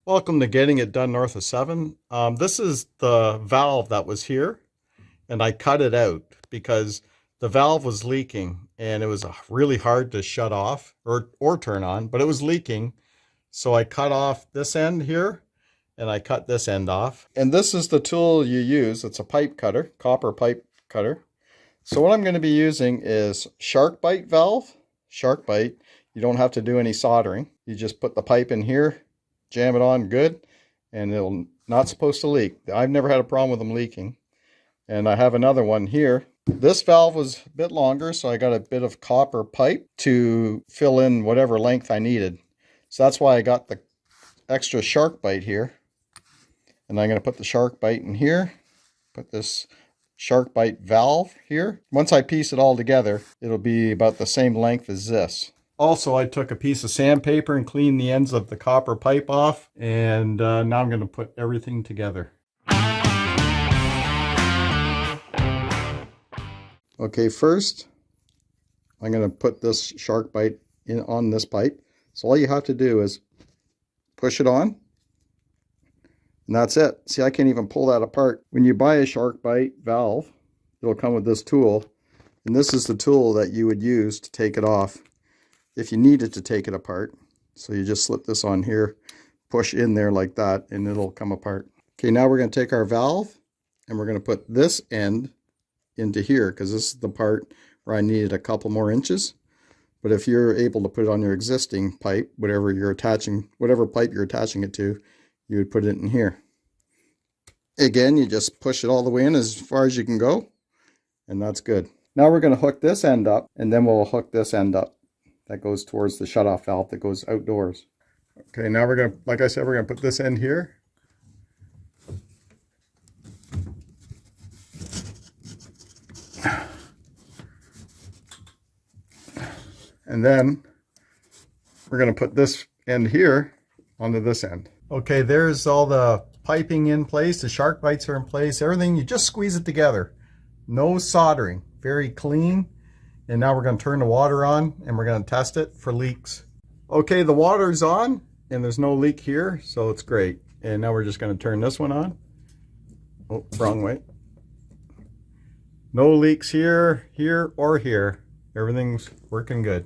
Welcome to Getting It Done North of 7. This is the valve that was here, and I cut it out because the valve was leaking and it was really hard to shut off or turn on, but it was leaking. So I cut off this end here and I cut this end off. And this is the tool you use. It's a pipe cutter, copper pipe cutter. So what I'm going to be using is SharkBite valve. SharkBite, you don't have to do any soldering. You just put the pipe in here, jam it on good, and it'll not supposed to leak. I've never had a problem with them leaking. And I have another one here. This valve was a bit longer, so I got a bit of copper pipe to fill in whatever length I needed. So that's why I got the extra SharkBite here. And I'm going to put the SharkBite in here, put this SharkBite valve here. Once I piece it all together, it'll be about the same length as this. Also, I took a piece of sandpaper and cleaned the ends of the copper pipe off, and now I'm going to put everything together. Okay, first, I'm going to put this SharkBite in on this pipe. So all you have to do is push it on, and that's it. See, I can't even pull that apart. When you buy a SharkBite valve, it'll come with this tool, and this is the tool that you would use to take it off if you needed to take it apart. So you just slip this on here, push in there like that, and it'll come apart. Okay, now we're going to take our valve and we're going to put this end into here, because this is the part where I needed a couple more inches. But if you're able to put it on your existing pipe, whatever pipe you're attaching it to, you would put it in here. Again, you just push it all the way in as far as you can go, and that's good. Now we're going to hook this end up, and then we'll hook this end up. That goes towards the shutoff valve that goes outdoors. Okay, now we're going to, like I said, we're going to put this end here. And then we're going to put this end here onto this end. Okay, there's all the piping in place. The SharkBites are in place. Everything, you just squeeze it together. No soldering. Very clean. And now we're going to turn the water on and we're going to test it for leaks. Okay, the water's on and there's no leak here, so it's great. And now we're just going to turn this one on. Oh, wrong way. No leaks here, here, or here. Everything's working good.